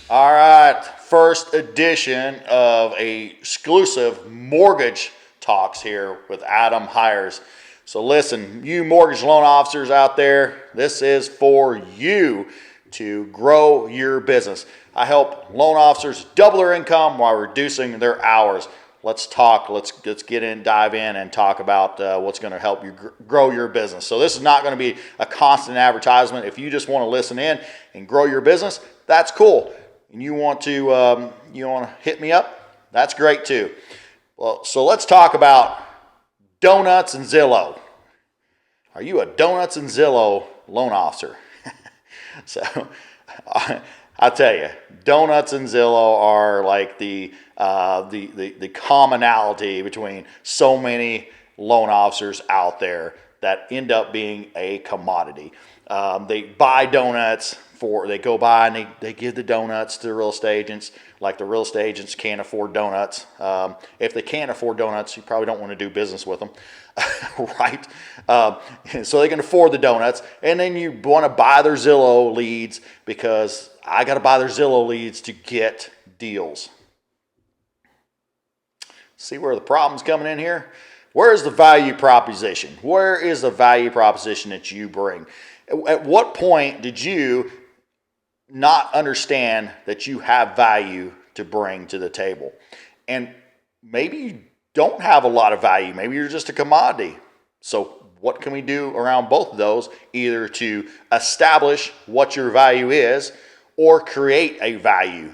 All right, first edition of a exclusive mortgage talks here with Adam Hires. So listen, you mortgage loan officers out there, this is for you to grow your business. I help loan officers double their income while reducing their hours. Let's talk. Let's get in, dive in, and talk about what's going to help you grow your business. So this is not going to be a constant advertisement. If you just want to listen in and grow your business, that's cool. And you want to hit me up, that's great too. Well, so let's talk about donuts and Zillow. Are you a donuts and Zillow loan officer? So I'll tell you, donuts and Zillow are like the commonality between so many loan officers out there that end up being a commodity. They buy donuts. They go by and they give the donuts to the real estate agents. Like the real estate agents can't afford donuts. If they can't afford donuts, you probably don't want to do business with them, right? So they can afford the donuts, and then you want to buy their Zillow leads because I got to buy their Zillow leads to get deals. See where the problem's coming in here? Where's the value proposition? Where is the value proposition that you bring? At what point did you not understand that you have value to bring to the table? And maybe you don't have a lot of value. Maybe you're just a commodity. So what can we do around both of those? Either to establish what your value is or create a value.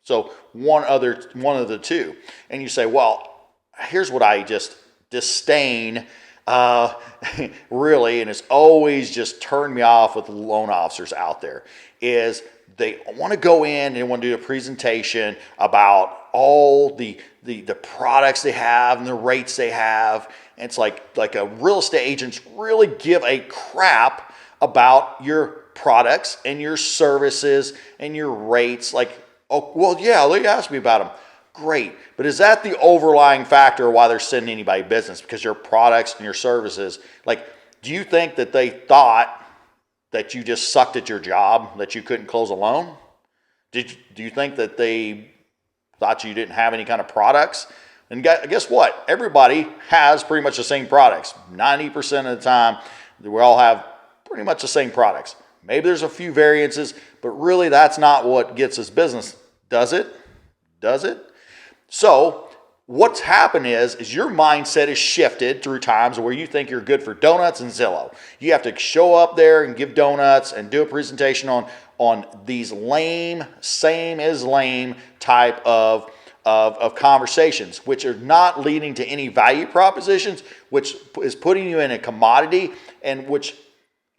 So one of the two. And you say, well, here's what I just disdain really, and it's always just turned me off with loan officers out there, is they want to go in and they want to do a presentation about all the products they have and the rates they have. And it's like a real estate agents really give a crap about your products and your services and your rates. Like, oh, well, yeah, they asked me about them. Great. But is that the overlying factor why they're sending anybody business? Because your products and your services, like, do you think that they thought that you just sucked at your job, that you couldn't close a loan? Do you think that they thought you didn't have any kind of products? And guess what? Everybody has pretty much the same products. 90% of the time, we all have pretty much the same products. Maybe there's a few variances, but really that's not what gets us business. Does it? Does it? So what's happened is your mindset is shifted through times where you think you're good for donuts and Zillow. You have to show up there and give donuts and do a presentation on these same as lame type of conversations, which are not leading to any value propositions, which is putting you in a commodity, and which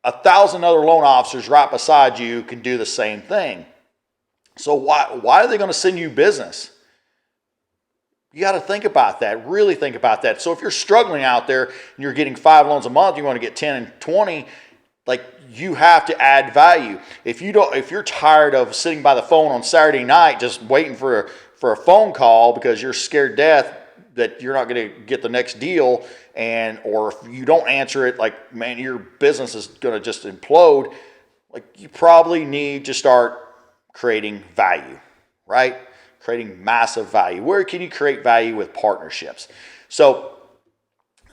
1,000 other loan officers right beside you can do the same thing. So why are they going to send you business? You got to think about that, really think about that. So if you're struggling out there and you're getting 5 loans a month, you want to get 10 and 20, like, you have to add value. If you're tired of sitting by the phone on Saturday night just waiting for a phone call because you're scared to death that you're not going to get the next deal, or if you don't answer it, like, man, your business is going to just implode, like, you probably need to start creating value, right? Creating massive value. Where can you create value? With partnerships. So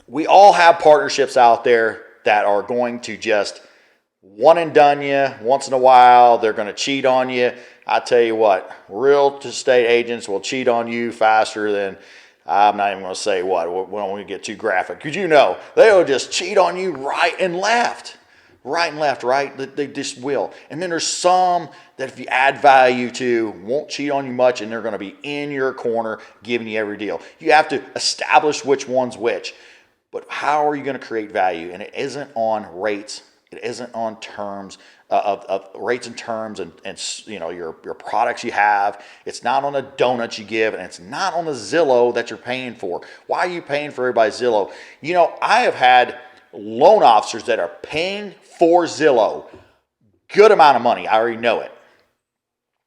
we all have partnerships out there that are going to just one and done you once in a while. They're going to cheat on you. I tell you what, real estate agents will cheat on you faster than, I'm not even going to say what. We don't want to get too graphic, because they'll just cheat on you right and left. Right and left, right? They just will. And then there's some that if you add value to, won't cheat on you much, and they're going to be in your corner giving you every deal. You have to establish which one's which. But how are you going to create value? And it isn't on rates. It isn't on terms of rates and terms and your products you have. It's not on the donuts you give, and it's not on the Zillow that you're paying for. Why are you paying for everybody's Zillow? I have had loan officers that are paying for Zillow good amount of money. I already know it.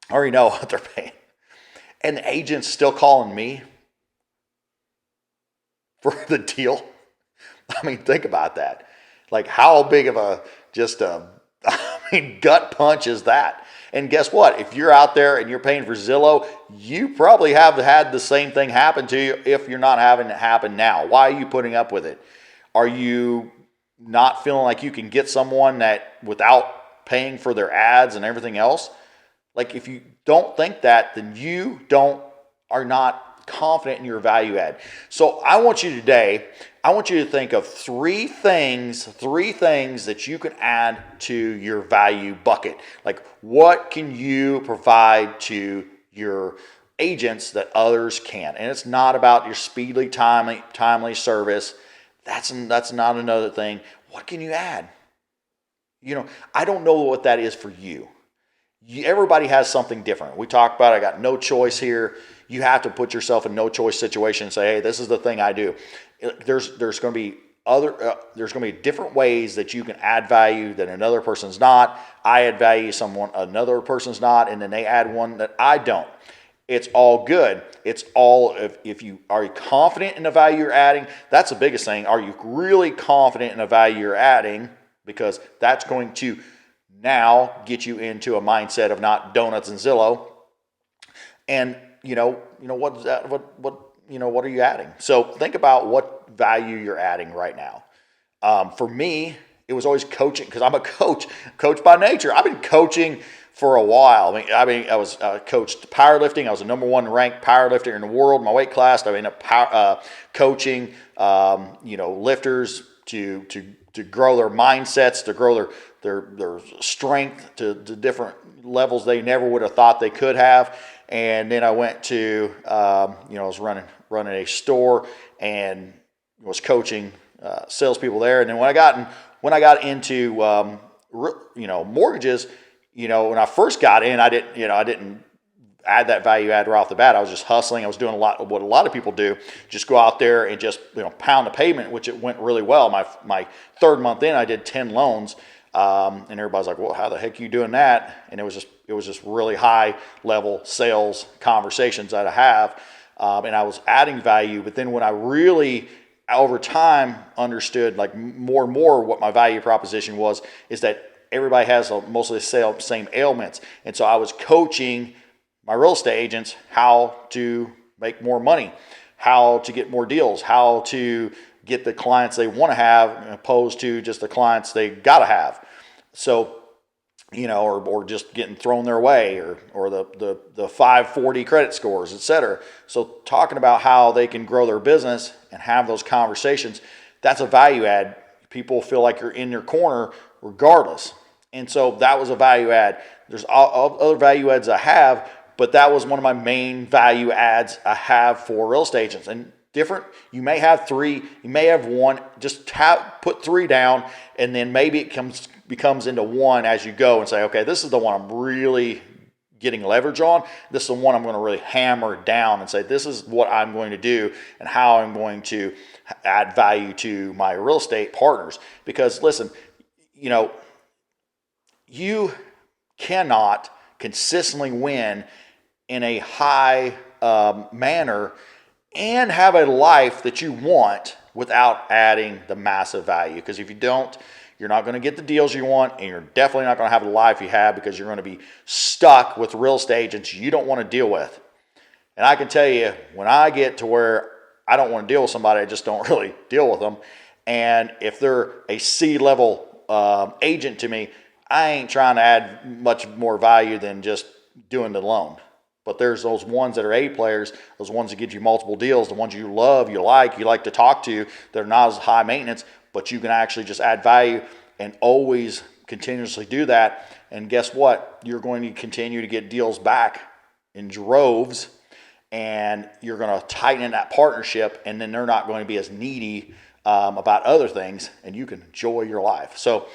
I already know what they're paying. And the agent's still calling me for the deal. I mean, think about that. Like, how big of mean, gut punch is that. And guess what? If you're out there and you're paying for Zillow, you probably have had the same thing happen to you if you're not having it happen now. Why are you putting up with it? Are you not feeling like you can get someone that without paying for their ads and everything else? Like, if you don't think that, then you are not confident in your value add. So I want you to think of three things that you can add to your value bucket. Like, what can you provide to your agents that others can't? And it's not about your speedily, timely service. That's not another thing. What can you add? I don't know what that is for you. Everybody has something different. We talk about, I got no choice here. You have to put yourself in no choice situation and say, hey, this is the thing I do. There's going to be different ways that you can add value that another person's not. I add value another person's not, and then they add one that I don't. It's all good. It's all, if you are confident in the value you're adding, that's the biggest thing. Are you really confident in the value you're adding? Because that's going to now get you into a mindset of not donuts and Zillow. And what is that? What are you adding? So think about what value you're adding right now. For me, it was always coaching, because I'm a coach by nature. I've been coaching for a while. I was coached powerlifting. I was the number one ranked powerlifter in the world. My weight class. I ended up coaching, lifters to grow their mindsets, to grow their strength to different levels they never would have thought they could have. And then I went to, I was running a store and was coaching salespeople there. And then when I got into mortgages, when I first got in, I didn't add that value add right off the bat. I was just hustling. I was doing what a lot of people do, just go out there and just pound the pavement, which it went really well. My third month in, I did 10 loans, and everybody's like, "Well, how the heck are you doing that?" And it was just really high level sales conversations that I have, and I was adding value. But then when I really over time understood like more and more what my value proposition is that everybody has mostly the same ailments, and so I was coaching my real estate agents how to make more money, how to get more deals, how to get the clients they want to have opposed to just the clients they got to have. So, or just getting thrown their way, or the 540 credit scores, et cetera. So talking about how they can grow their business and have those conversations, that's a value add. People feel like you're in your corner regardless. And so that was a value add. There's other value adds I have, but that was one of my main value adds I have for real estate agents. And different, you may have three, you may have one, just put three down, and then maybe it becomes into one as you go and say, okay, this is the one I'm really getting leverage on. This is the one I'm going to really hammer down and say, this is what I'm going to do and how I'm going to add value to my real estate partners. Because listen, you cannot consistently win in a high manner and have a life that you want without adding the massive value. Because if you don't, you're not going to get the deals you want, and you're definitely not going to have the life you have, because you're going to be stuck with real estate agents you don't want to deal with. And I can tell you, when I get to where I don't want to deal with somebody, I just don't really deal with them. And if they're a C-level agent to me, I ain't trying to add much more value than just doing the loan. But there's those ones that are A players, those ones that get you multiple deals, the ones you love, you like to talk to, they're not as high maintenance, but you can actually just add value and always continuously do that. And guess what? You're going to continue to get deals back in droves, and you're going to tighten in that partnership, and then they're not going to be as needy about other things, and you can enjoy your life. So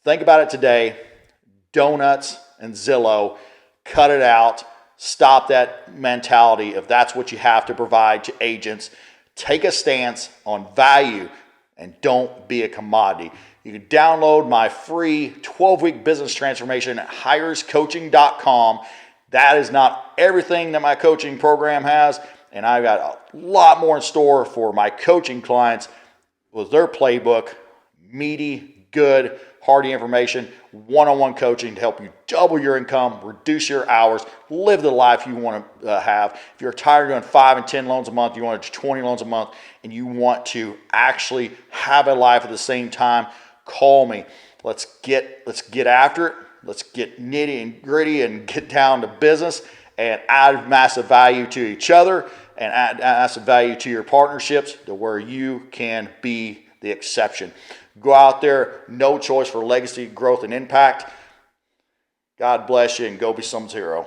think about it today. Donuts and Zillow, cut it out. Stop that mentality if that's what you have to provide to agents. Take a stance on value and don't be a commodity. You can download my free 12-week business transformation at hirescoaching.com. That is not everything that my coaching program has, and I've got a lot more in store for my coaching clients with their playbook, meaty, good, hearty information, one-on-one coaching to help you double your income, reduce your hours, live the life you want to have. If you're tired of doing 5 and 10 loans a month, you want to do 20 loans a month, and you want to actually have a life at the same time, call me. Let's get after it. Let's get nitty and gritty and get down to business and add massive value to each other and add massive value to your partnerships to where you can be the exception. Go out there, no choice for legacy, growth, and impact. God bless you, and go be someone's hero.